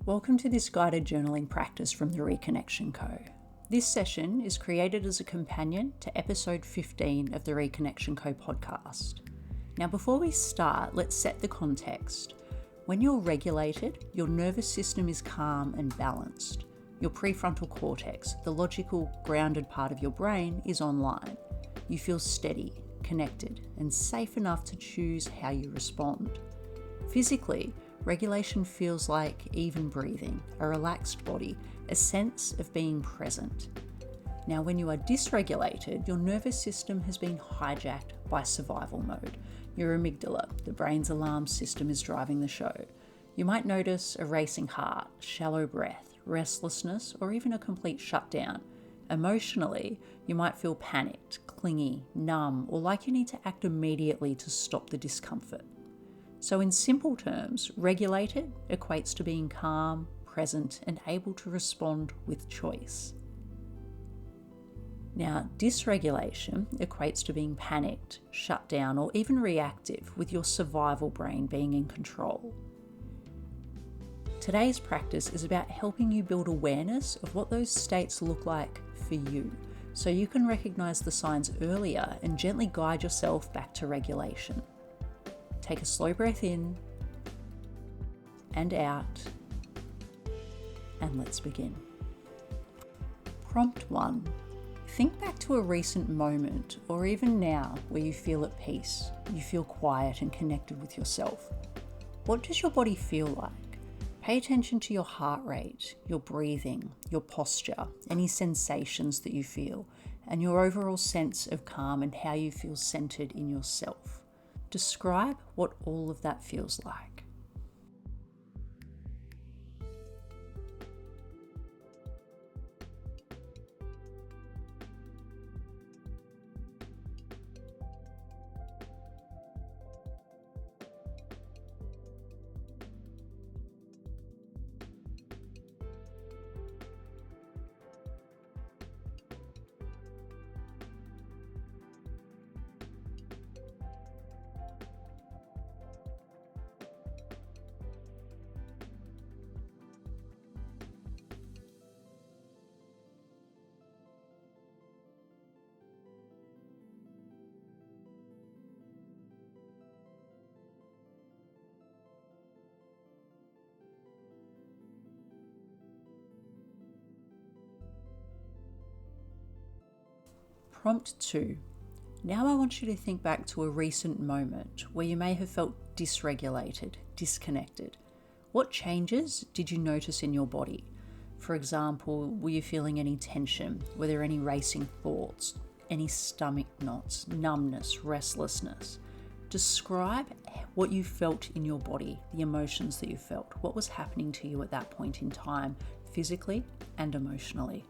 Welcome to this guided journaling practice from the Reconnection Co. This session is created as a companion to episode 15 of the Reconnection Co podcast. Now, before we start, let's set the context. When you're regulated, your nervous system is calm and balanced. Your prefrontal cortex, the logical, grounded part of your brain, is online. You feel steady, connected, and safe enough to choose how you respond. Physically, regulation feels like even breathing, a relaxed body, a sense of being present. Now, when you are dysregulated, your nervous system has been hijacked by survival mode. Your amygdala, the brain's alarm system, is driving the show. You might notice a racing heart, shallow breath, restlessness, or even a complete shutdown. Emotionally, you might feel panicked, clingy, numb, or like you need to act immediately to stop the discomfort. So in simple terms, regulated equates to being calm, present, and able to respond with choice. Now, dysregulation equates to being panicked, shut down, or even reactive, with your survival brain being in control. Today's practice is about helping you build awareness of what those states look like for you, so you can recognize the signs earlier and gently guide yourself back to regulation. Take a slow breath in and out, and let's begin. Prompt 1. Think back to a recent moment, or even now, where you feel at peace, you feel quiet and connected with yourself. What does your body feel like? Pay attention to your heart rate, your breathing, your posture, any sensations that you feel, and your overall sense of calm and how you feel centered in yourself. Describe what all of that feels like. Prompt 2. Now I want you to think back to a recent moment where you may have felt dysregulated, disconnected. What changes did you notice in your body? For example, were you feeling any tension? Were there any racing thoughts? Any stomach knots, numbness, restlessness? Describe what you felt in your body, the emotions that you felt. What was happening to you at that point in time, physically and emotionally?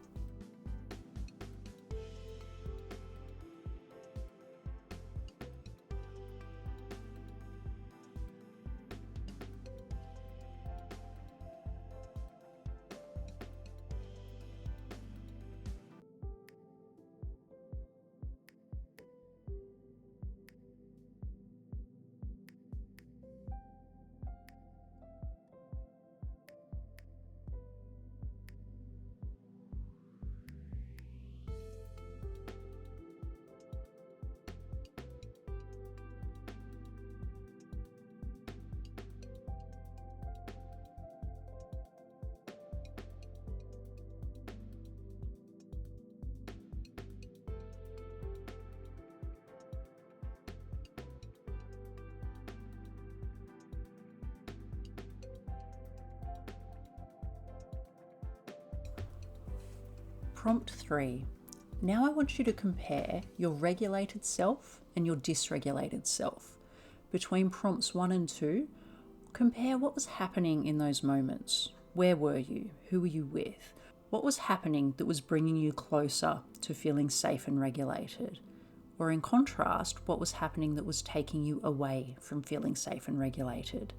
Prompt 3. Now I want you to compare your regulated self and your dysregulated self. Between prompts 1 and 2, compare what was happening in those moments. Where were you? Who were you with? What was happening that was bringing you closer to feeling safe and regulated? Or in contrast, what was happening that was taking you away from feeling safe and regulated?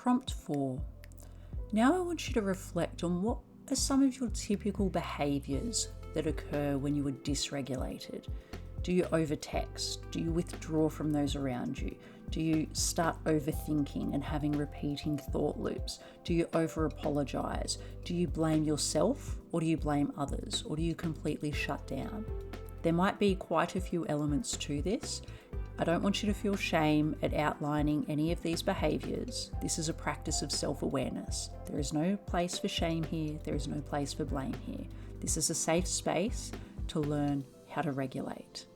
Prompt 4. Now I want you to reflect on what are some of your typical behaviours that occur when you are dysregulated. Do you overtext? Do you withdraw from those around you? Do you start overthinking and having repeating thought loops? Do you over-apologise? Do you blame yourself or do you blame others? Or do you completely shut down? There might be quite a few elements to this. I don't want you to feel shame at outlining any of these behaviours. This is a practice of self-awareness. There is no place for shame here. There is no place for blame here. This is a safe space to learn how to regulate.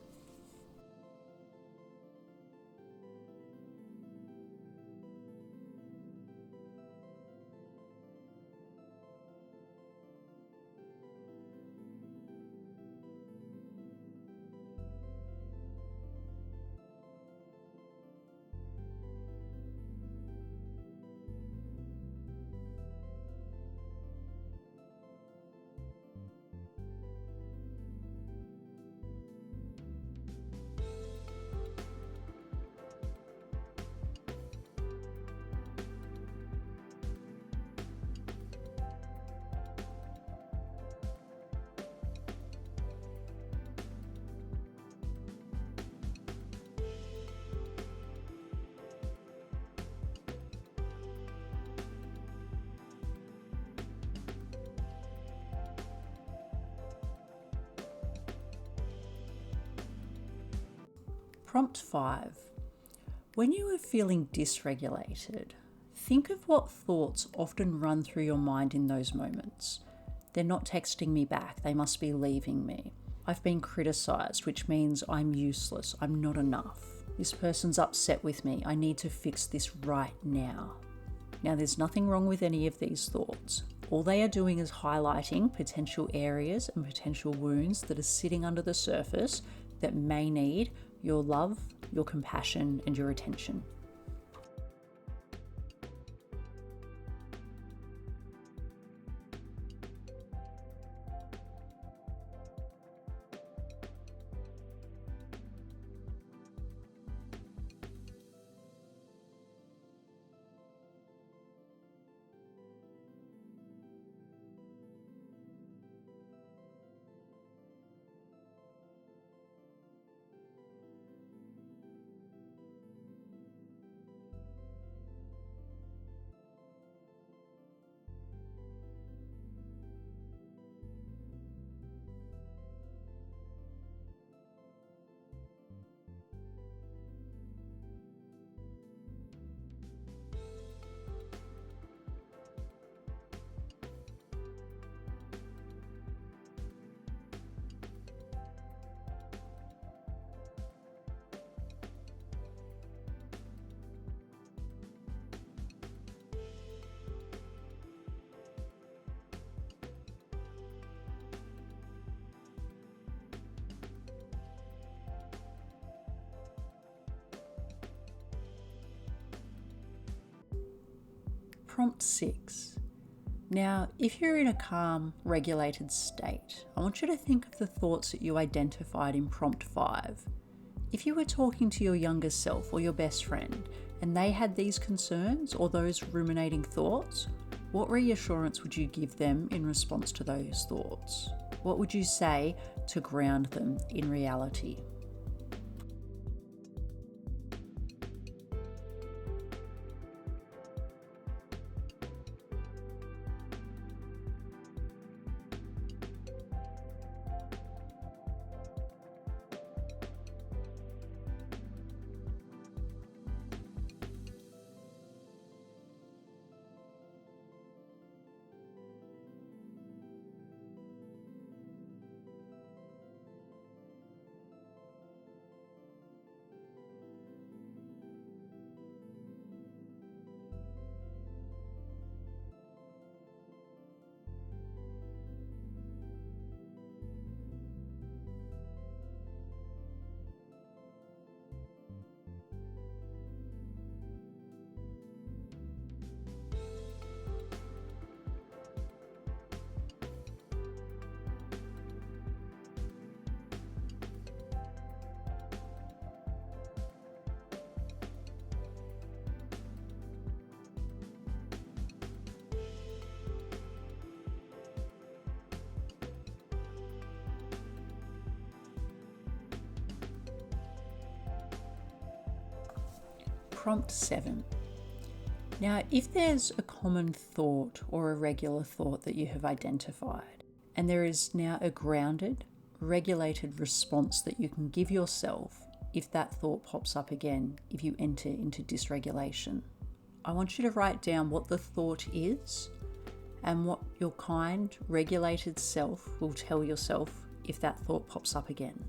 Prompt 5. When you are feeling dysregulated, think of what thoughts often run through your mind in those moments. They're not texting me back, they must be leaving me. I've been criticised, which means I'm useless, I'm not enough. This person's upset with me, I need to fix this right now. Now, there's nothing wrong with any of these thoughts. All they are doing is highlighting potential areas and potential wounds that are sitting under the surface that may need your love, your compassion, and your attention. Prompt 6. Now, if you're in a calm, regulated state, I want you to think of the thoughts that you identified in Prompt 5. If you were talking to your younger self or your best friend and they had these concerns or those ruminating thoughts, what reassurance would you give them in response to those thoughts? What would you say to ground them in reality? Prompt 7. Now, if there's a common thought or a regular thought that you have identified, and there is now a grounded, regulated response that you can give yourself if that thought pops up again, if you enter into dysregulation, I want you to write down what the thought is and what your kind, regulated self will tell yourself if that thought pops up again.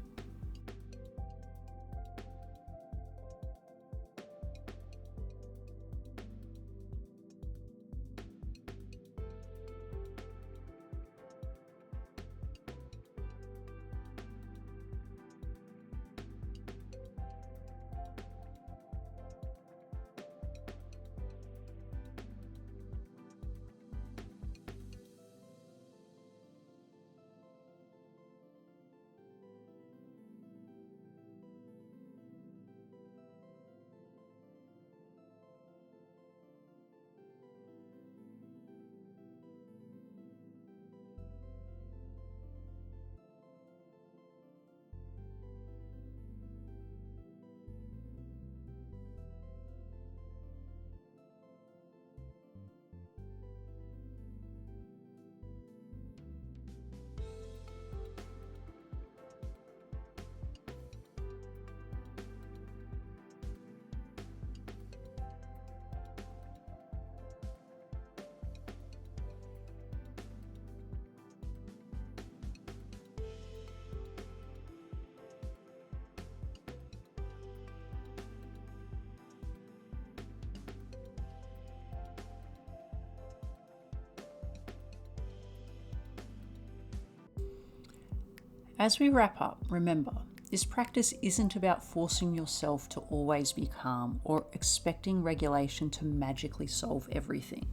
As we wrap up, remember, this practice isn't about forcing yourself to always be calm or expecting regulation to magically solve everything.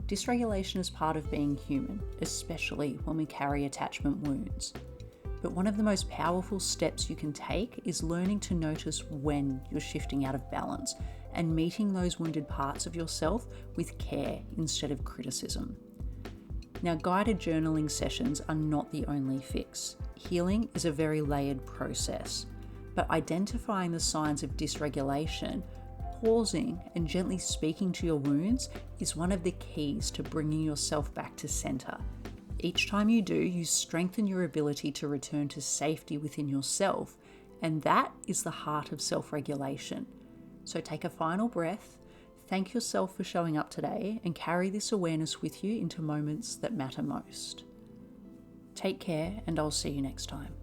Dysregulation is part of being human, especially when we carry attachment wounds. But one of the most powerful steps you can take is learning to notice when you're shifting out of balance and meeting those wounded parts of yourself with care instead of criticism. Now, guided journaling sessions are not the only fix. Healing is a very layered process, but identifying the signs of dysregulation, pausing and gently speaking to your wounds is one of the keys to bringing yourself back to center. Each time you do, you strengthen your ability to return to safety within yourself, and that is the heart of self-regulation. So take a final breath, thank yourself for showing up today, and carry this awareness with you into moments that matter most. Take care, and I'll see you next time.